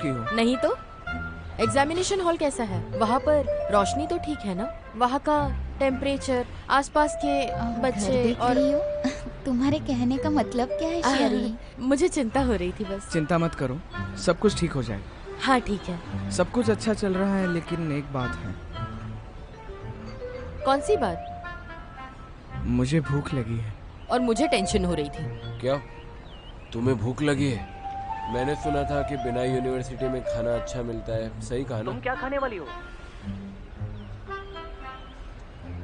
ही हो। नहीं तो एग्जामिनेशन हॉल कैसा है? वहाँ पर रोशनी तो ठीक है ना? वहाँ का टेम्परेचर, आसपास के बच्चे और तुम्हारे कहने का मतलब क्या है शेरी? मुझे चिंता हो रही थी बस। चिंता मत करो, सब कुछ ठीक हो जाएगा। हाँ ठीक है। सब कुछ अच्छा चल रहा है, लेकिन एक बात है। कौन सी बात? मुझे भूख लगी है। और मुझे टेंशन हो रही थी। क्या तुम्हें भूख लगी है? मैंने सुना था कि बिना यूनिवर्सिटी में खाना अच्छा मिलता है, सही कहा ना? तुम क्या खाने वाली हो?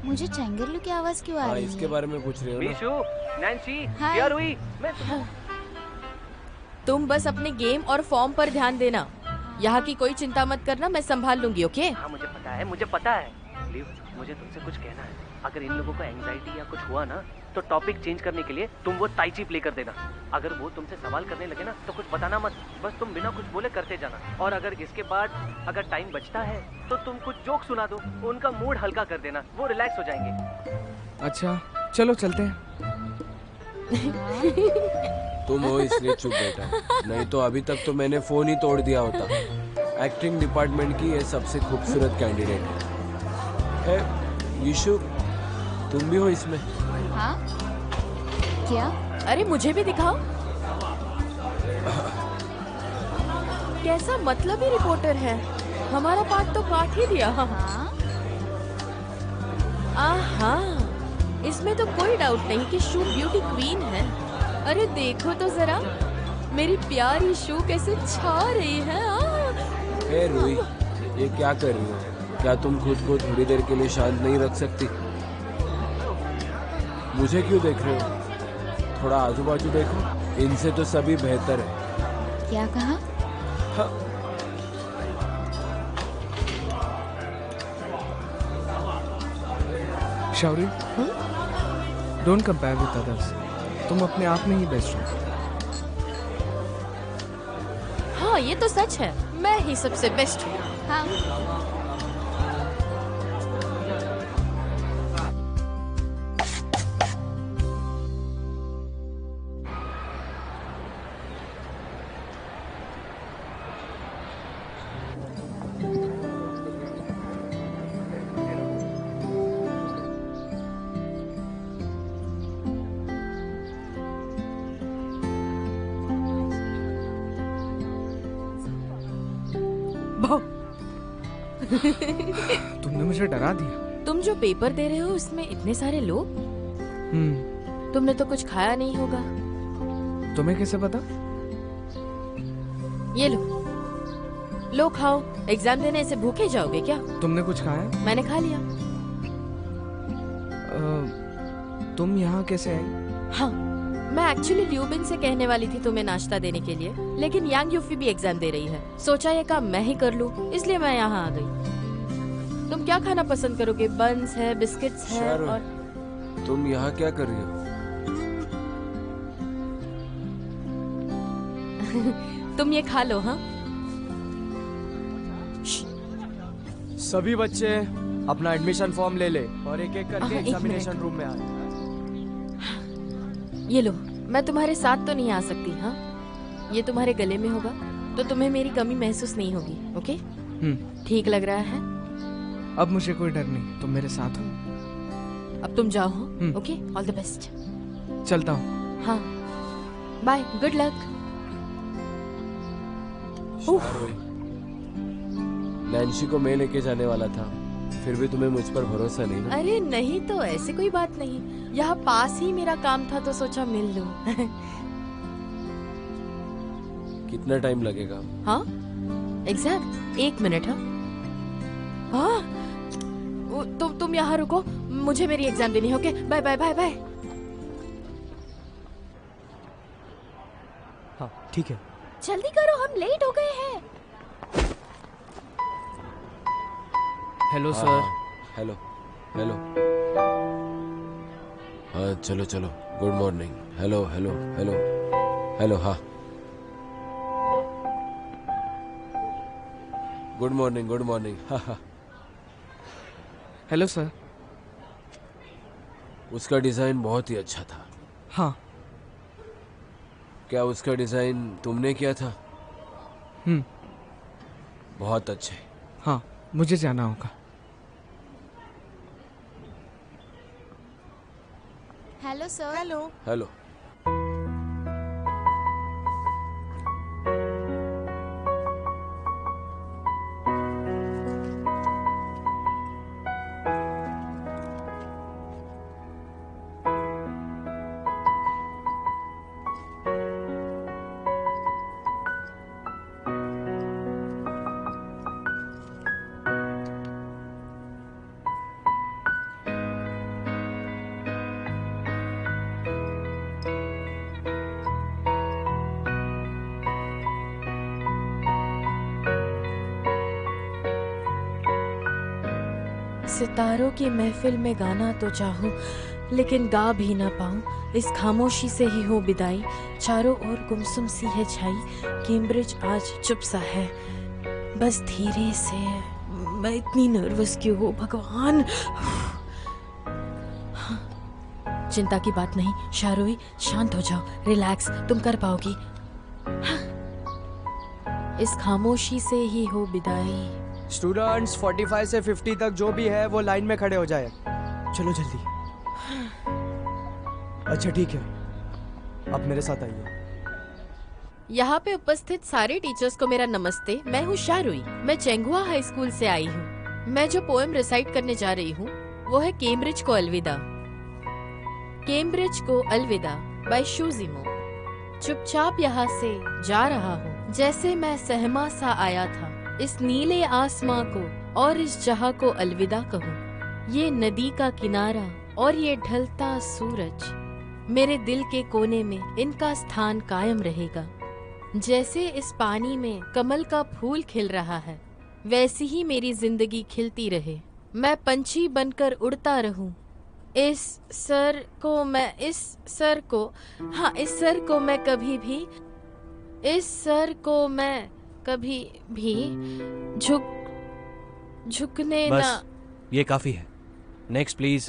मुझे चेंगरलू की आवाज क्यों आ रही है? इसके बारे में पूछ रहे हो ना? मीशू, नैंसी, हाय। क्या हुई? तुम बस अपने गेम और फॉर्म पर ध्यान देना। यहाँ की कोई चिंता मत करना, मैं संभाल लूंगी। ओके? हाँ मुझे पता है। लिव, मुझे तुमसे कुछ कहना है। अगर इन लोगों को एंजाइटी या कुछ हुआ ना, तो टॉपिक चेंज करने के लिए तुम वो ताइची प्ले कर देना। अगर वो तुमसे सवाल करने लगे ना, तो कुछ बताना मत, बस तुम बिना कुछ बोले करते जाना। और अगर इसके बाद अगर टाइम बचता है तो तुम कुछ जोक सुना दो, उनका मूड हल्का कर देना, वो रिलैक्स हो जाएंगे। अच्छा चलो चलते हैं। तुम हो इसलिए चुप बैठा, नहीं तो अभी तक तो मैंने फोन ही तोड़ दिया होता। एक्टिंग डिपार्टमेंट की ये सबसे खूबसूरत कैंडिडेट है। यीशु, तुम भी हो इसमें? हाँ? क्या? अरे मुझे भी दिखाओ। कैसा मतलबी रिपोर्टर है, हमारा पार्ट तो काट ही दिया। हाँ? आहा, इसमें तो कोई डाउट नहीं कि शू ब्यूटी क्वीन है। अरे देखो तो जरा, मेरी प्यारी शू कैसे छा रही है। हे रूही, ये क्या कर रही हो? क्या तुम खुद को थोड़ी देर के लिए शांत नहीं रख सकती? मुझे क्यों देख रहे हो? थोड़ा आजू बाजू देखो, इनसे तो सभी बेहतर है। क्या कहा? हाँ। Sorry, don't compare with others. तुम अपने आप में ही बेस्ट हो। हाँ ये तो सच है, मैं ही सबसे बेस्ट हूँ। हाँ। तुमने मुझे डरा दिया। तुम जो पेपर दे रहे हो उसमें इतने सारे लोग। तुमने तो कुछ खाया नहीं होगा। तुम्हें कैसे पता? ये लो खाओ। एग्जाम देने से भूखे जाओगे क्या? तुमने कुछ खाया? मैंने खा लिया। तुम यहाँ कैसे आई? हाँ, मैं एक्चुअली ल्यूबिन से कहने वाली थी तुम्हें नाश्ता देने के लिए, लेकिन यांग यूफी भी एग्जाम दे रही है। सोचा ये काम मैं ही कर लूं, इसलिए मैं यहाँ आ गई। तुम क्या खाना पसंद करोगे? बन्स है, बिस्किट्स है और तुम यहाँ क्या कर रही हो? तुम ये खा लो। हाँ सभी बच्चे अपना एडमिशन फॉर्म ले ले और एक एक करके एग्जामिनेशन रूम में आए। ये लो, मैं तुम्हारे साथ तो नहीं आ सकती। हाँ, ये तुम्हारे गले में होगा तो तुम्हें मेरी कमी महसूस नहीं होगी। ओके? ठीक लग रहा है? अब मुझे कोई डर नहीं, तुम मेरे साथ हो। अब तुम जाओ। Okay, all the best. चलता हूँ। हाँ, बाय, गुड लक। नैन्सी को मैं लेके जाने वाला था, फिर भी तुम्हें मुझ पर भरोसा नहीं ना? अरे नहीं तो ऐसे कोई बात नहीं, यहाँ पास ही मेरा काम था तो सोचा मिल लूं। कितना टाइम लगेगा? हाँ, एग्जैक्ट 1 मिनट। हाँ, तुम यहाँ रुको, मुझे मेरी एग्जाम देनी है। Okay, bye bye bye bye. हाँ ठीक है। जल्दी करो, हम लेट हो गए हैं। Hello sir. Hello hello. हाँ चलो चलो, good morning. Hello hello hello hello. हाँ गुड मॉर्निंग गुड मॉर्निंग। हाँ हाँ। Hello sir. उसका डिजाइन बहुत ही अच्छा था। हाँ। क्या उसका डिजाइन तुमने किया था? बहुत अच्छे। हाँ, मुझे जाना होगा। Hello sir. हेलो। हेलो। सितारों की महफिल में गाना तो चाहूं, लेकिन गा भी ना पाऊं। इस खामोशी से ही हो विदाई, चारों ओर गुमसुम सी है छाई। कैम्ब्रिज आज चुप सा है, बस धीरे से। मैं इतनी नर्वस क्यों हूँ भगवान? चिंता की बात नहीं शारोई, शांत हो जाओ, रिलैक्स, तुम कर पाओगी। इस खामोशी से ही हो विदाई। स्टूडेंट्स 45 से 50 तक जो भी है वो लाइन में खड़े हो जाए। चलो जल्दी। अच्छा ठीक है, आप मेरे साथ आइए। यहाँ पे उपस्थित सारे टीचर्स को मेरा नमस्ते। मैं हूँ शारुई, मैं चेंगुआ हाई स्कूल से आई हूँ। मैं जो पोएम रिसाइट करने जा रही हूँ वो है कैम्ब्रिज को अलविदा। कैम्ब्रिज को अलविदा बाय शूजिमो। चुपचाप यहाँ से जा रहा हूँ, जैसे मैं सहमा सा आया था। इस नीले आसमां को और इस जहां को अलविदा कहूँ। ये नदी का किनारा और ये ढलता सूरज, मेरे दिल के कोने में इनका स्थान कायम रहेगा। जैसे इस पानी में कमल का फूल खिल रहा है, वैसी ही मेरी जिंदगी खिलती रहे। मैं पंछी बनकर उड़ता रहूं। इस सर को मैं कभी भी, इस सर को मैं कभी भी झुकने बस, ना। ये काफी है। Next please.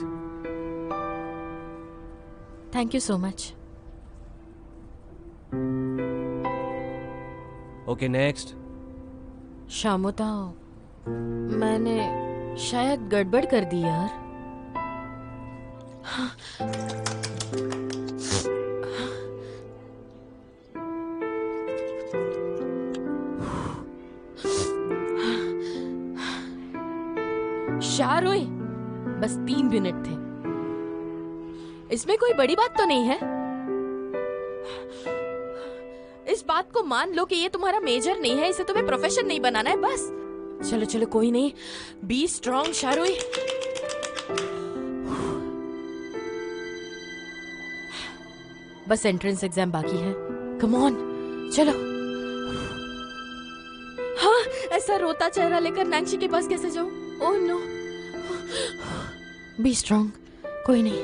Thank you so much. Okay next. शामोताओ, मैंने शायद गड़बड़ कर दी यार। शारोई, बस 3 मिनट थे, इसमें कोई बड़ी बात तो नहीं है। इस बात को मान लो कि ये तुम्हारा मेजर नहीं है, इसे तुम्हें प्रोफेशन नहीं बनाना है, बस। चलो चलो कोई नहीं, बी स्ट्रॉन्ग शारोई। बस एंट्रेंस एग्जाम बाकी है, कम ऑन, चलो। हाँ, ऐसा रोता चेहरा लेकर नैंसी के पास कैसे जाऊं? Oh no. बी स्ट्रॉन्ग, कोई नहीं।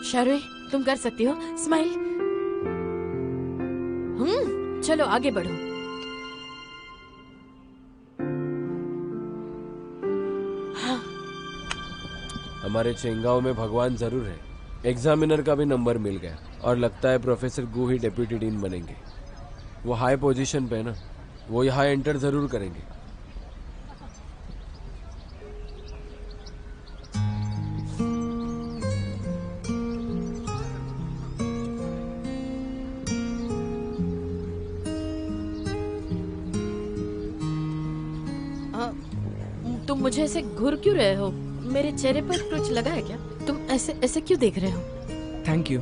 शारोई, तुम कर सकती हो, स्माइल। चलो आगे बढ़ो। हाँ। हमारे चेंगाओ में भगवान जरूर है। एग्जामिनर का भी नंबर मिल गया और लगता है प्रोफेसर गू ही डेप्यूटी डीन बनेंगे। वो हाई पोजीशन पे है ना, वो यहाँ एंटर जरूर करेंगे। तुम मुझे ऐसे घूर क्यों रहे हो? मेरे चेहरे पर कुछ लगा है क्या? तुम ऐसे ऐसे क्यों देख रहे हो? Thank you.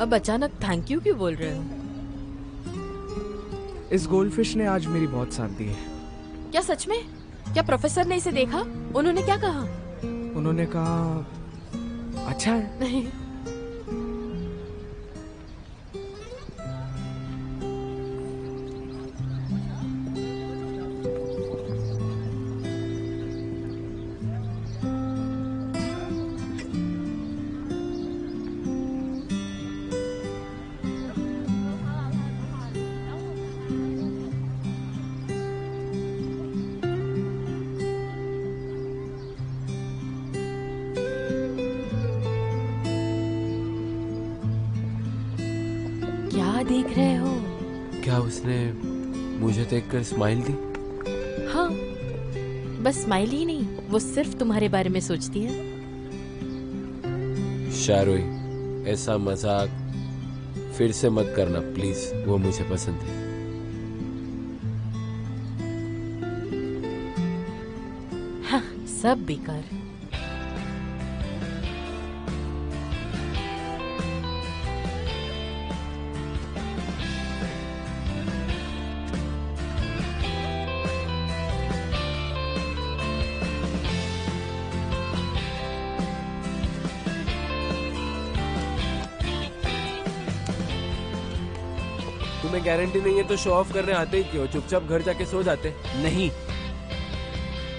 अब अचानक थैंक यू क्यों बोल रहे हो? इस गोल्डफिश ने आज मेरी बहुत साथ दी है। क्या सच में? क्या प्रोफेसर ने इसे देखा? उन्होंने क्या कहा? उन्होंने कहा अच्छा है। नहीं। क्या देख रहे हो? क्या उसने मुझे देखकर स्माइल दी। हाँ, बस स्माइल ही नहीं, वो सिर्फ तुम्हारे बारे में सोचती है। शारुई, ऐसा मजाक फिर से मत करना प्लीज, वो मुझे पसंद है। हाँ, सब बेकार। तुम्हें गारंटी नहीं है तो शो ऑफ करने आते ही क्यों? चुपचाप घर जाके सो जाते। नहीं,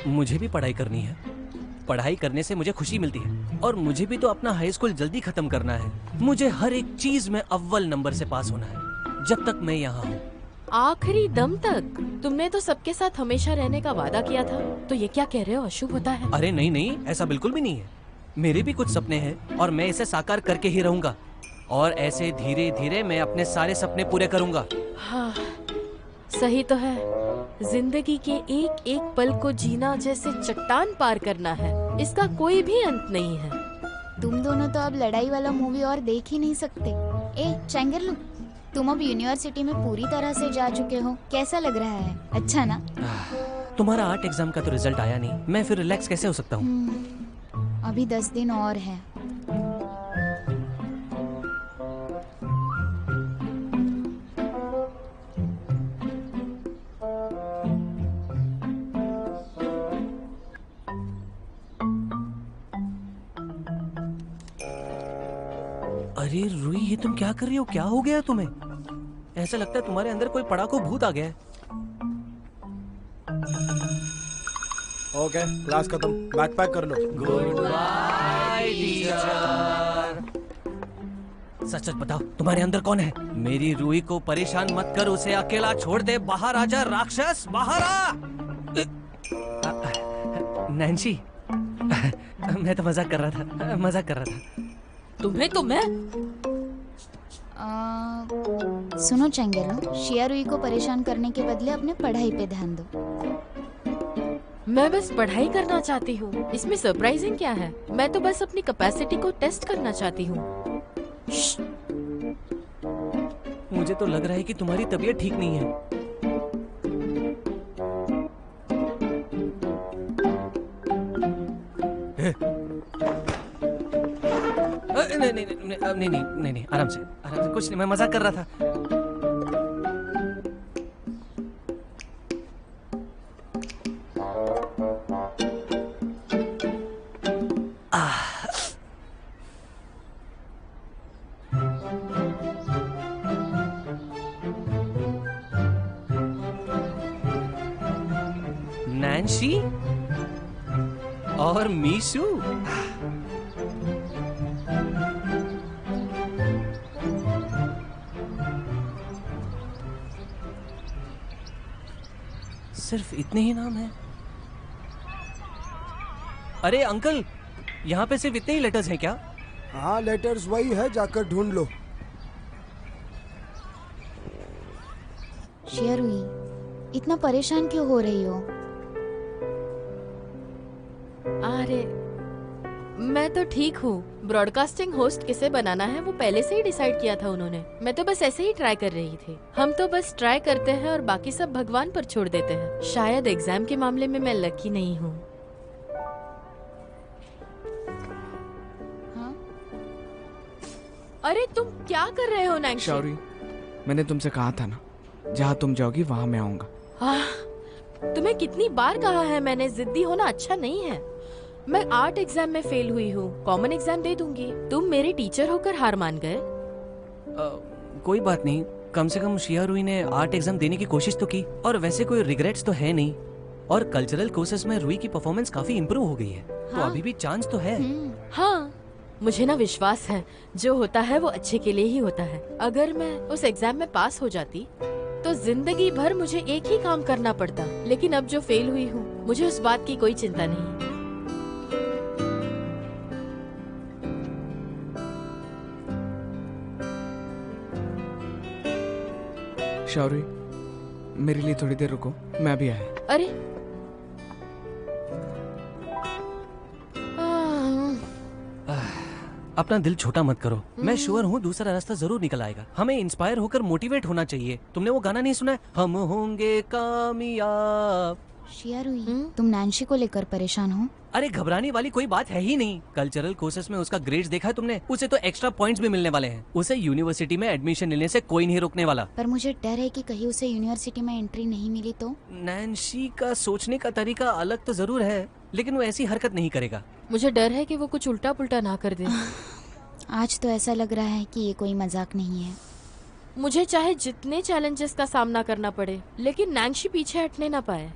मुझे भी पढ़ाई करनी है। पढ़ाई करने से मुझे खुशी मिलती है और मुझे भी तो अपना हाई स्कूल जल्दी खत्म करना है। मुझे हर एक चीज में अव्वल नंबर से पास होना है जब तक मैं यहाँ हूँ। आखिरी दम तक? तुमने तो सबके साथ हमेशा रहने का वादा किया था, तो ये क्या कह रहे हो? अशुभ होता है? अरे नहीं नहीं, ऐसा बिल्कुल भी नहीं है। मेरे भी कुछ सपने हैं और मैं इसे साकार करके ही रहूंगा। और ऐसे धीरे धीरे मैं अपने सारे सपने पूरे करूंगा। हाँ, सही तो है। जिंदगी के एक एक पल को जीना जैसे चट्टान पार करना है, इसका कोई भी अंत नहीं है। तुम दोनों तो अब लड़ाई वाला मूवी और देख ही नहीं सकते। ए चैंगरलू, तुम अब यूनिवर्सिटी में पूरी तरह से जा चुके हो, कैसा लग रहा है? अच्छा ना? तुम्हारा आर्ट एग्जाम का तो रिजल्ट आया नहीं, मैं फिर रिलैक्स कैसे हो सकता हूँ? अभी 10 दिन और है। अरे रुई, ये तुम क्या कर रही हो? क्या हो गया तुम्हें? ऐसा लगता है तुम्हारे अंदर कोई पड़ाकू भूत आ गया है। ओके, क्लास खत्म, बैग पैक कर लो। Good bye teacher. सच सच बताओ, तुम्हारे अंदर कौन है? मेरी रूही को परेशान मत कर, उसे अकेला छोड़ दे। बाहर आजा राक्षस, बाहर आ। नैन्सी, मैं तो मजाक कर रहा था, मजाक कर रहा था। तुम्हें तो मैं सुनो चैंगरलू, शिया रुई को परेशान करने के बदले अपने पढ़ाई पे ध्यान दो। मैं बस पढ़ाई करना चाहती हूँ, इसमें सरप्राइजिंग क्या है? मैं तो बस अपनी कैपेसिटी को टेस्ट करना चाहती हूँ। मुझे तो लग रहा है कि तुम्हारी तबीयत ठीक नहीं है। नहीं नहीं नहीं नहीं नहीं नहीं, आराम से कुछ नहीं, मैं मजाक कर रहा था। नैन्सी और मीशू, सिर्फ इतने ही नाम हैं? अरे अंकल, यहाँ पे सिर्फ इतने ही लेटर्स हैं क्या? हाँ, लेटर्स वही है, जाकर ढूंढ लो। शिया रुई, इतना परेशान क्यों हो रही हो? अरे मैं तो ठीक हूँ। ब्रॉडकास्टिंग होस्ट किसे बनाना है वो पहले से ही डिसाइड किया था उन्होंने। मैं तो बस ऐसे ही ट्राई कर रही थी। हम तो बस ट्राई करते हैं और बाकी सब भगवान पर छोड़ देते हैं। शायद एग्जाम के मामले में मैं लकी नहीं हूँ। हाँ? अरे तुम क्या कर रहे हो नैन्सी? शारुई, मैंने तुमसे कहा था ना, जहाँ तुम जाओगी वहाँ मैं आऊंगा। तुम्हें कितनी बार कहा है मैंने, जिद्दी होना अच्छा नहीं है। मैं आर्ट एग्जाम में फेल हुई हूँ, कॉमन एग्जाम दे दूंगी। तुम मेरे टीचर होकर हार मान गए। कोई बात नहीं, कम से कम शिया रुई ने आर्ट एग्जाम देने की कोशिश तो की, और वैसे कोई रिग्रेट्स तो है नहीं। और कल्चरल कोर्सेज में रुई की परफॉर्मेंस काफी इम्प्रूव हो गई है। तो हाँ। अभी भी चांस तो है। हाँ, मुझे ना विश्वास है जो होता है वो अच्छे के लिए ही होता है। अगर मैं उस एग्जाम में पास हो जाती तो जिंदगी भर मुझे एक ही काम करना पड़ता, लेकिन अब जो फेल हुई हूँ मुझे उस बात की कोई चिंता नहीं। शारुई, मेरे लिए थोड़ी देर रुको, मैं अभी आया। अरे अपना दिल छोटा मत करो, मैं श्योर हूँ दूसरा रास्ता जरूर निकल आएगा। हमें इंस्पायर होकर मोटिवेट होना चाहिए। तुमने वो गाना नहीं सुना है, हम होंगे कामयाब? शिया रुई, तुम नैन्सी को लेकर परेशान हो? अरे घबराने वाली कोई बात है ही नहीं। कल्चरल कोर्सेस में उसका ग्रेड्स देखा है तुमने? उसे तो एक्स्ट्रा पॉइंट्स भी मिलने वाले हैं। उसे यूनिवर्सिटी में एडमिशन लेने से कोई नहीं रोकने वाला। पर मुझे डर है कि कहीं उसे यूनिवर्सिटी में एंट्री नहीं मिली तो। नैन्सी का सोचने का तरीका अलग तो जरूर है, लेकिन वो ऐसी हरकत नहीं करेगा। मुझे डर है कि वो कुछ उल्टा पुल्टा ना कर दे। आज तो ऐसा लग रहा है कि ये कोई मजाक नहीं है। मुझे चाहे जितने चैलेंजेस का सामना करना पड़े, लेकिन नैन्सी पीछे हटने ना पाए।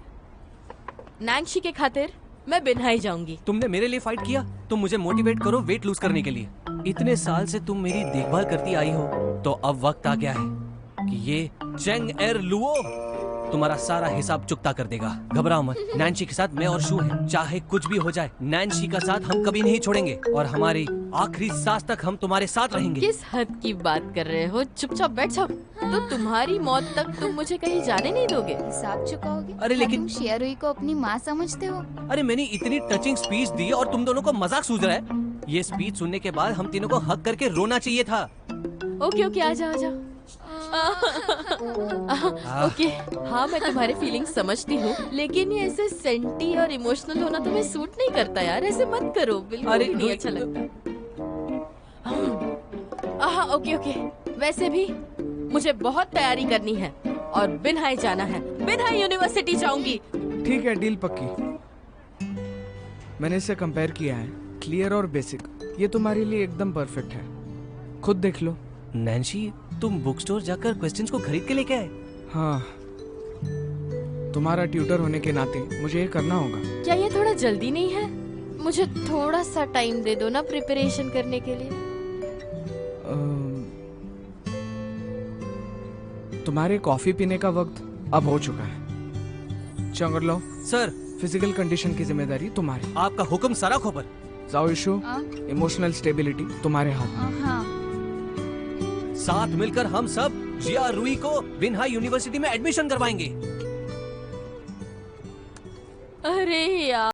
नैन्सी के खातिर मैं बिन्हाई जाऊंगी। तुमने मेरे लिए फाइट किया, तुम मुझे मोटिवेट करो वेट लूज करने के लिए। इतने साल से तुम मेरी देखभाल करती आई हो, तो अब वक्त आ गया है कि ये चेंग एर लुओ तुम्हारा सारा हिसाब चुकता कर देगा। घबराओ मत, नैन्सी के साथ मैं और शू हैं। चाहे कुछ भी हो जाए, नैन्सी का साथ हम कभी नहीं छोड़ेंगे और हमारी आखिरी सांस तक हम तुम्हारे साथ रहेंगे। किस हद की बात कर रहे हो? चुपचाप बैठ जाओ। तो तुम्हारी मौत तक तुम मुझे कहीं जाने नहीं दोगे? हिसाब चुकाओगे? अरे क्या लेकिन- तुम शिया रुई को अपनी माँ समझते हो? अरे मैंने इतनी टचिंग स्पीच दी और तुम दोनों को मजाक सूझ रहा है? ये स्पीच सुनने के बाद हम तीनों को हक करके रोना चाहिए था। ओके ओके, आजा आजा। ओके, हाँ मैं तुम्हारे फीलिंग्स समझती हूँ, लेकिन ये ऐसे सेंटी और इमोशनल होना तुम्हें सूट नहीं करता यार। ऐसे मत करो, बिल्कुल अरे, भी नहीं अच्छा लगता। हाँ ओके ओके, वैसे भी मुझे बहुत तैयारी करनी है और बिन्हाई जाना है। बिन्हाई यूनिवर्सिटी जाऊंगी। ठीक है, डील पक्की। मैंने इसे कंपेयर किया है, क्लियर और बेसिक। ये तुम्हारे लिए एकदम परफेक्ट है, खुद देख लो। नैन्सी, तुम बुक स्टोर जाकर क्वेश्चंस को खरीद के लेके आए? हाँ, तुम्हारा ट्यूटर होने के नाते मुझे ये करना होगा। क्या ये थोड़ा जल्दी नहीं है? मुझे थोड़ा सा टाइम दे दो ना प्रिपरेशन करने के लिए। तुम्हारे कॉफी पीने का वक्त अब हो चुका है। चंगरलो, सर, फिजिकल कंडीशन की जिम्मेदारी तुम्हारी। आपका हुक्म सरा खोपर। जाओ इशू, हाँ? इमोशनल स्टेबिलिटी तुम्हारे हाथ में। हाँ। साथ मिलकर हम सब जिया रुई को बिन्हाई यूनिवर्सिटी में एडमिशन करवाएंगे। अरे यार।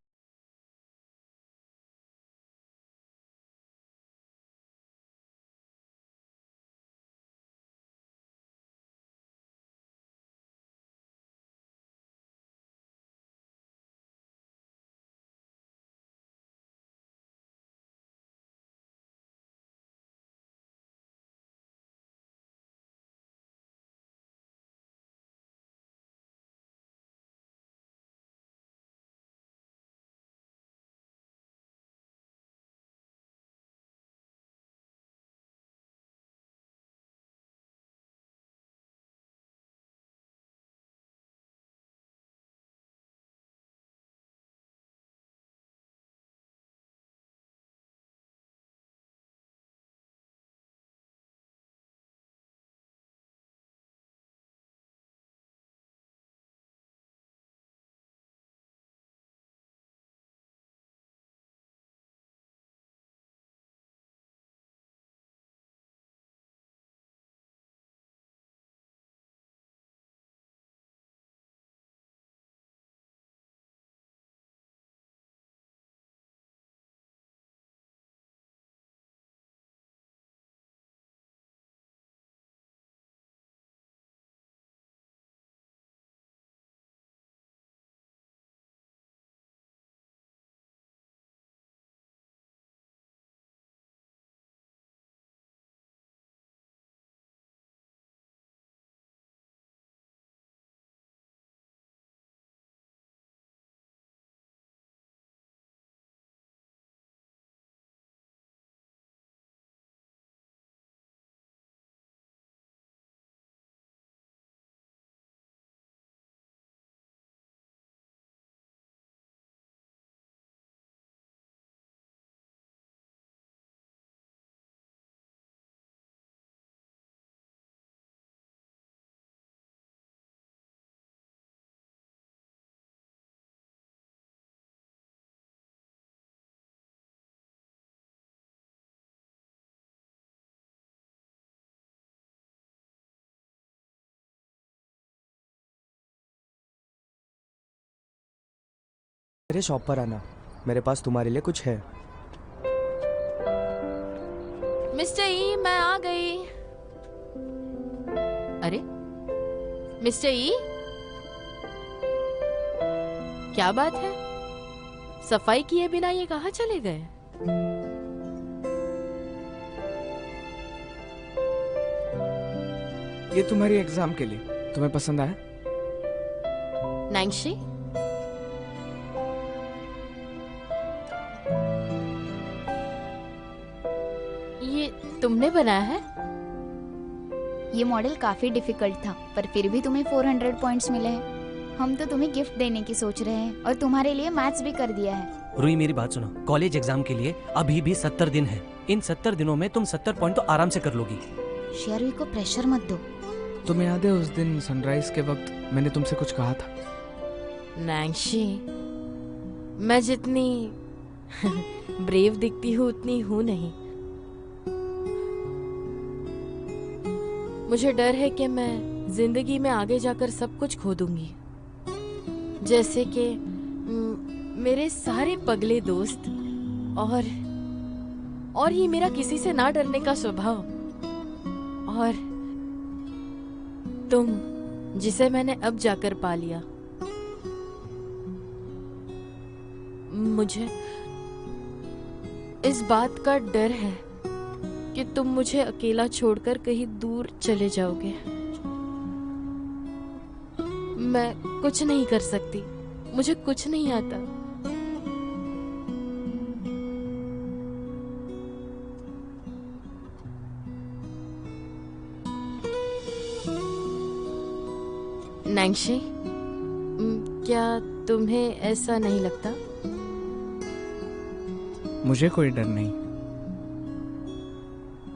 मेरे शॉप पर आना, मेरे पास तुम्हारे लिए कुछ है। मिस्टर ई, मैं आ गई। अरे मिस्टर ई, क्या बात है? सफाई किए बिना ये कहाँ चले गए? ये तुम्हारी एग्जाम के लिए, तुम्हें पसंद आया? नैंशी, ये तुमने बनाया है? ये मॉडल काफी डिफिकल्ट था, पर फिर भी तुम्हें 400 पॉइंट्स मिले हैं। हम तो तुम्हें गिफ्ट देने की सोच रहे हैं और तुम्हारे लिए मैथ्स भी कर दिया है। रुई, मेरी बात सुनो। कॉलेज एग्जाम के लिए अभी भी 70 दिन है। इन 70 दिनों में तुम 70 पॉइंट तो आराम से कर लोगी। शेयरवी को प्रेशर मत दो। तुम्हें याद है उस दिन सनराइज के वक्त मैंने तुमसे कुछ कहा था? नैंशी, मैं जितनी ब्रेव दिखती हूँ उतनी हूँ नहीं। मुझे डर है कि मैं जिंदगी में आगे जाकर सब कुछ खो दूंगी, जैसे कि मेरे सारे पगले दोस्त और ये मेरा किसी से ना डरने का स्वभाव, और तुम जिसे मैंने अब जाकर पा लिया। मुझे इस बात का डर है कि तुम मुझे अकेला छोड़कर कहीं दूर चले जाओगे। मैं कुछ नहीं कर सकती, मुझे कुछ नहीं आता। नैंशी, क्या तुम्हें ऐसा नहीं लगता? मुझे कोई डर नहीं।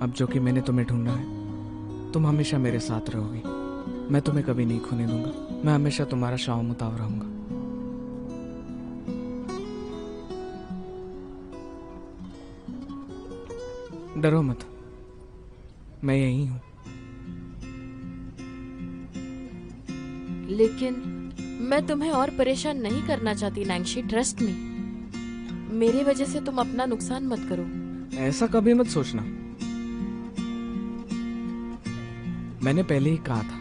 अब जो कि मैंने तुम्हें ढूंढा है, तुम हमेशा मेरे साथ रहोगी। मैं तुम्हें कभी नहीं खोने दूंगा। मैं हमेशा तुम्हारा शाह मुताव रहूंगा। डरो मत, मैं यही हूं। लेकिन मैं तुम्हें और परेशान नहीं करना चाहती नैंशी, ट्रस्ट मी। मेरी वजह से तुम अपना नुकसान मत करो। ऐसा कभी मत सोचना। मैंने पहले ही कहा था,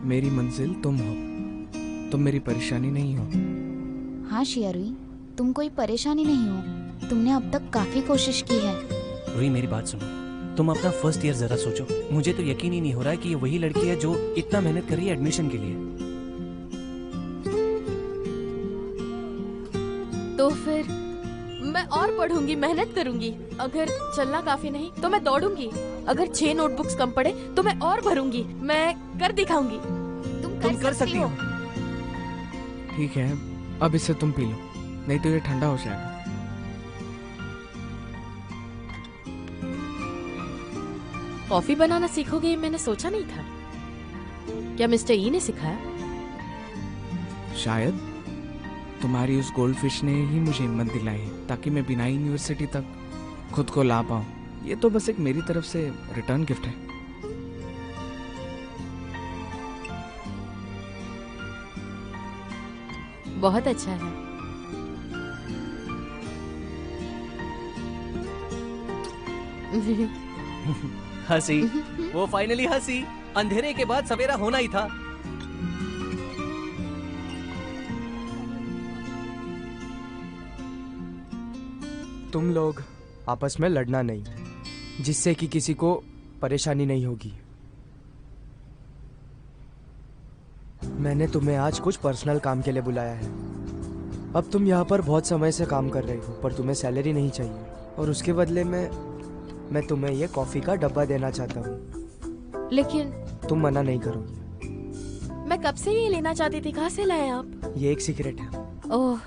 मेरी मंजिल तुम हो, तुम मेरी परेशानी नहीं हो। हाँ शेयरवी, तुम कोई परेशानी नहीं हो। तुमने अब तक काफी कोशिश की है। रुई, मेरी बात सुनो। तुम अपना फर्स्ट ईयर जरा सोचो। मुझे तो यकीन ही नहीं हो रहा है कि ये वही लड़की है जो इतना मेहनत कर रही है एडमिशन के लिए। तो फिर मैं और पढ़ूंगी, मेहनत करूंगी। अगर चलना काफी नहीं तो मैं दौड़ूंगी। अगर 6 नोटबुक्स कम पड़े तो मैं और भरूंगी। मैं कर दिखाऊंगी। तुम कर सकती हो। ठीक है, अब इसे तुम पी लो, नहीं तो ये ठंडा हो जाएगा। कॉफी बनाना सीखोगे ये मैंने सोचा नहीं था। क्या मिस्टर ई ने सिखाया? शायद तुम्हारी उस गोल्ड फिश ने ही मुझे हिम्मत दिलाई है, ताकि मैं बिना यूनिवर्सिटी तक खुद को ला पाऊं। ये तो बस एक मेरी तरफ से रिटर्न गिफ्ट है। बहुत अच्छा है। हंसी, वो फाइनली हंसी। अंधेरे के बाद सवेरा होना ही था। तुम लोग आपस में लड़ना नहीं, जिससे कि किसी को परेशानी नहीं होगी। मैंने तुम्हें आज कुछ पर्सनल काम के लिए बुलाया है। अब तुम यहाँ पर बहुत समय से काम कर रही हो, पर तुम्हें सैलरी नहीं चाहिए, और उसके बदले में मैं तुम्हें ये कॉफी का डब्बा देना चाहता हूँ। लेकिन तुम मना नहीं करोगी? मैं कब से ये लेना चाहती थी। कहाँ से लाए आप? ये एक सीक्रेट है। ओह,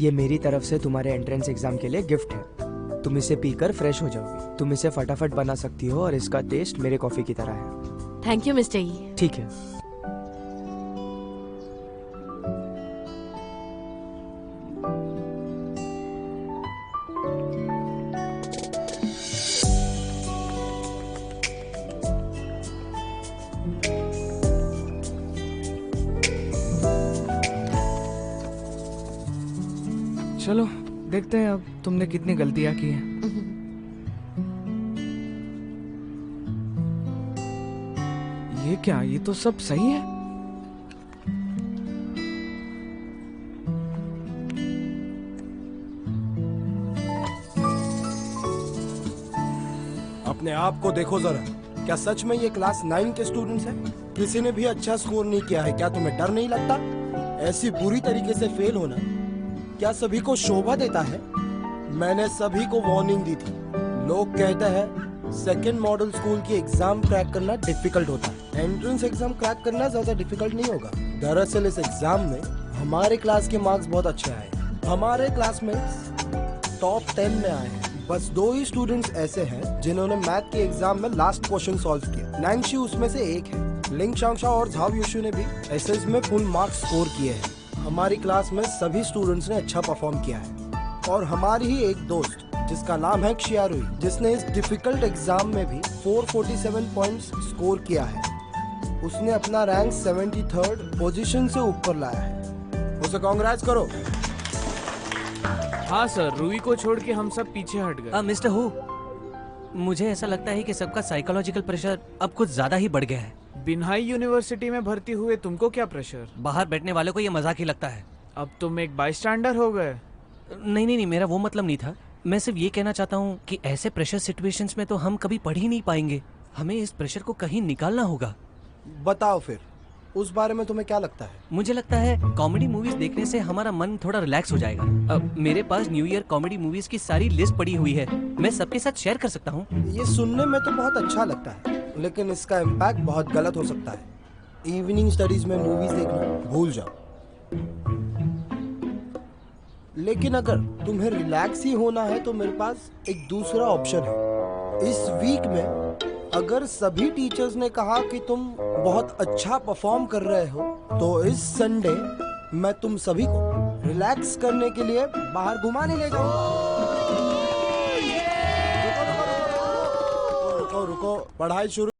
ये मेरी तरफ से तुम्हारे एंट्रेंस एग्जाम के लिए गिफ्ट है। तुम इसे पीकर फ्रेश हो जाओगी। तुम इसे फटाफट बना सकती हो और इसका टेस्ट मेरे कॉफी की तरह है। थैंक यू मिस्टर ई। ठीक है। चलो देखते हैं अब तुमने कितनी गलतियां की हैं। ये क्या, ये तो सब सही है। अपने आप को देखो जरा, क्या सच में ये क्लास 9 के स्टूडेंट्स हैं? किसी ने भी अच्छा स्कोर नहीं किया है, क्या तुम्हें डर नहीं लगता? ऐसी बुरी तरीके से फेल होना क्या सभी को शोभा देता है? मैंने सभी को वार्निंग दी थी। लोग कहते हैं सेकंड मॉडल स्कूल की एग्जाम क्रैक करना डिफिकल्ट होता है, एंट्रेंस एग्जाम क्रैक करना ज्यादा डिफिकल्ट नहीं होगा। दरअसल इस एग्जाम में हमारे क्लास के मार्क्स बहुत अच्छे आए। हमारे क्लासमेट्स टॉप 10 में आए हैं। बस 2 ही स्टूडेंट्स ऐसे हैं जिन्होंने मैथ के एग्जाम में लास्ट क्वेश्चन सॉल्व किया। नैंगशी उसमें से एक है। लिंग शांगशा और झाव युशु ने भी एसएस में फुल मार्क्स स्कोर किए हैं। हमारी क्लास में सभी स्टूडेंट्स ने अच्छा परफॉर्म किया है। और हमारी ही एक दोस्त जिसका नाम है क्षियारुई, जिसने इस डिफिकल्ट एग्जाम में भी 447 पॉइंट्स स्कोर किया है। उसने अपना रैंक 73rd पोजीशन से ऊपर लाया है। उसे कांग्रेट्स करो। हाँ सर, रूई को छोड़ के हम सब पीछे हट गए। मिस्टर हु, मुझे ऐसा लगता है कि सबका साइकोलॉजिकल प्रेशर अब कुछ ज्यादा ही बढ़ गया है। बिन्हाई यूनिवर्सिटी में भर्ती हुए तुमको क्या प्रेशर? बाहर बैठने वालों को ये मजाक ही लगता है। अब तुम एक बाईस्टैंडर हो गए। नहीं नहीं नहीं, मेरा वो मतलब नहीं था। मैं सिर्फ ये कहना चाहता हूँ कि ऐसे प्रेशर सिचुएशंस में तो हम कभी पढ़ ही नहीं पाएंगे। हमें इस प्रेशर को कहीं निकालना होगा। बताओ फिर, उस बारे में तुम्हें क्या लगता है? मुझे लगता है कॉमेडी मूवीज देखने से हमारा मन थोड़ा रिलैक्स हो जाएगा। अब मेरे पास न्यू ईयर कॉमेडी मूवीज की सारी लिस्ट पड़ी हुई है, मैं सबके साथ शेयर कर सकता हूँ। ये सुनने में तो बहुत अच्छा लगता है, लेकिन इसका इम्पैक्ट बहुत गलत हो सकता है। इवनिंग स्टडीज में मूवीज देखना भूल जाओ। लेकिन अगर तुम्हें रिलैक्स ही होना है तो मेरे पास एक दूसरा ऑप्शन है। इस वीक में अगर सभी टीचर्स ने कहा कि तुम बहुत अच्छा परफॉर्म कर रहे हो, तो इस संडे मैं तुम सभी को रिलैक्स करने के लिए बाहर घुमाने ले जाऊंगा। रुको, रुको, पढ़ाई शुरू।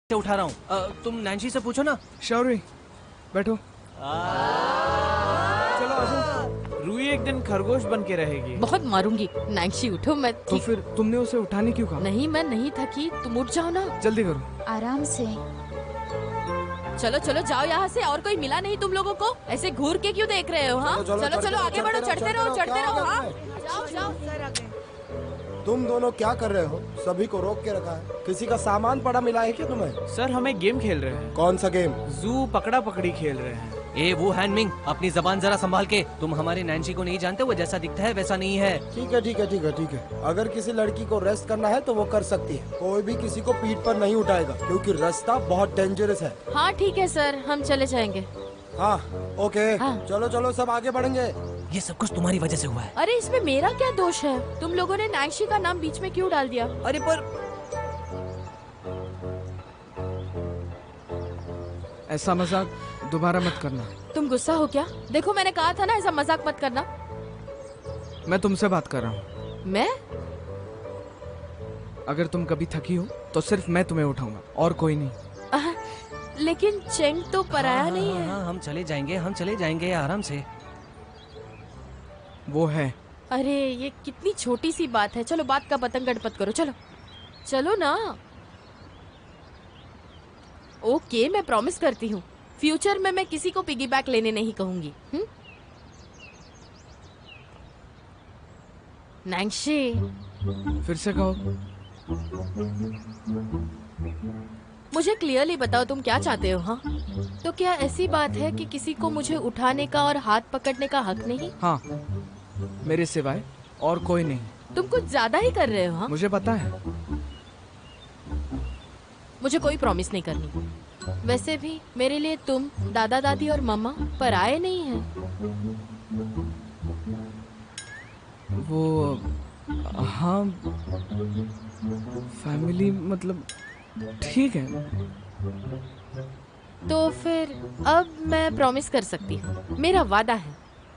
उठा रहा हूँ, तुम नैंसी से पूछो ना। शौरी बैठो। चलो आजो। रूई एक दिन खरगोश बन के रहेगी। बहुत मारूंगी। नैंसी उठो, मैं तो ठीक। फिर तुमने उसे उठाने क्यों कहा? नहीं, मैं नहीं थकी, तुम उठ जाओ ना। जल्दी करो। आराम से। चलो चलो जाओ यहाँ से। और कोई मिला नहीं तुम लोगों को? ऐसे घूर के क्यों देख रहे हो? हाँ चलो चलो आगे बढ़ो, चढ़ते रहो चढ़ते रहो। हाँ जाओ जाओ। तुम दोनों क्या कर रहे हो? सभी को रोक के रखा है। किसी का सामान पड़ा मिला है क्या तुम्हें? सर हम एक गेम खेल रहे हैं। कौन सा गेम? जू पकड़ा पकड़ी खेल रहे हैं। ए वो हैनमिंग, अपनी जबान जरा संभाल के। तुम हमारे नैंसी को नहीं जानते, वो जैसा दिखता है वैसा नहीं है। ठीक है ठीक है ठीक है ठीक है। अगर किसी लड़की को रेस्ट करना है तो वो कर सकती है। कोई भी किसी को पीठ पर नहीं उठाएगा, क्योंकि रास्ता बहुत डेंजरस है। हाँ ठीक है सर, हम चले जाएंगे। हाँ ओके। हाँ। चलो चलो सब आगे बढ़ेंगे। ये सब कुछ तुम्हारी वजह से हुआ है। अरे इसमें मेरा क्या दोष है? तुम लोगों ने नैंसी का नाम बीच में क्यों डाल दिया? अरे पर ऐसा मजाक दोबारा मत करना। तुम गुस्सा हो क्या? देखो मैंने कहा था ना ऐसा मजाक मत करना। मैं तुमसे बात कर रहा हूँ। मैं? अगर तुम कभी थकी हो तो सिर्फ मैं तुम्हें उठाऊंगा और कोई नहीं। लेकिन चेंग तो पराया नहीं है। हाँ, हम चले जाएंगे आराम से। वो है। अरे ये कितनी छोटी सी बात है, चलो बात का पतंग गड़पत करो, चलो चलो ना। ओके मैं प्रॉमिस करती हूँ फ्यूचर में मैं किसी को पिगी बैक लेने नहीं कहूंगी। नैंगशे फिर से कहो। मुझे क्लियरली बताओ तुम क्या चाहते हो। हाँ तो क्या ऐसी बात है कि किसी को मुझे उठाने का और हाथ पकड़ने का हक नहीं? हाँ, मेरे सिवाय और कोई नहीं। तुम कुछ ज्यादा ही कर रहे हो। हाँ मुझे पता है। मुझे कोई प्रॉमिस नहीं करनी। वैसे भी मेरे लिए तुम, दादा दादी और मम्मा पराये नहीं हैं। वो हाँ, फैमिली मतलब ठीक है। तो फिर अब मैं प्रॉमिस कर सकती हूँ, मेरा वादा है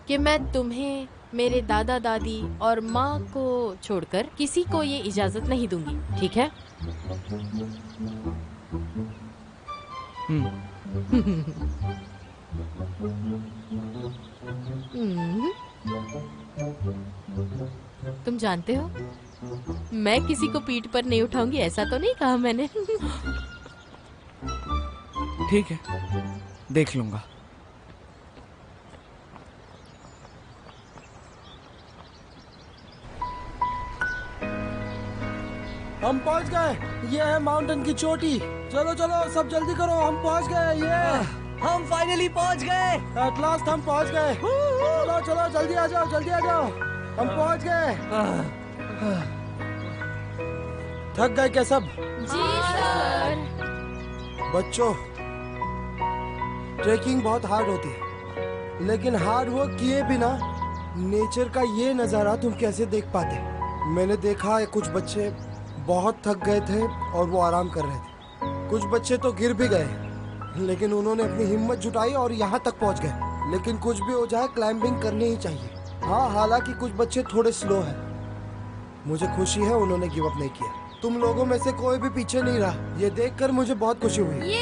कि मैं तुम्हें, मेरे दादा दादी और माँ को छोड़कर किसी को ये इजाजत नहीं दूंगी, ठीक है? तुम जानते हो मैं किसी को पीठ पर नहीं उठाऊंगी, ऐसा तो नहीं कहा मैंने। ठीक है, देख लूंगा। हम पहुंच गए, ये है माउंटेन की चोटी। चलो चलो सब जल्दी करो, हम पहुंच गए। ये हम फाइनली पहुंच गए। एट लास्ट हम पहुंच गए। चलो चलो जल्दी आ जाओ, जल्दी आ जाओ, हम पहुंच गए। थक गए क्या सब? जी सर। बच्चों, ट्रेकिंग बहुत हार्ड होती है, लेकिन हार्ड वर्क किए बिना नेचर का ये नज़ारा तुम कैसे देख पाते? मैंने देखा है कुछ बच्चे बहुत थक गए थे और वो आराम कर रहे थे। कुछ बच्चे तो गिर भी गए, लेकिन उन्होंने अपनी हिम्मत जुटाई और यहाँ तक पहुँच गए। लेकिन कुछ भी हो जाए, क्लाइंबिंग करनी ही चाहिए। हाँ, हालांकि कुछ बच्चे थोड़े स्लो हैं। मुझे खुशी है उन्होंने गिव अप नहीं किया। तुम लोगों में से कोई भी पीछे नहीं रहा, ये देखकर मुझे बहुत खुशी हुई।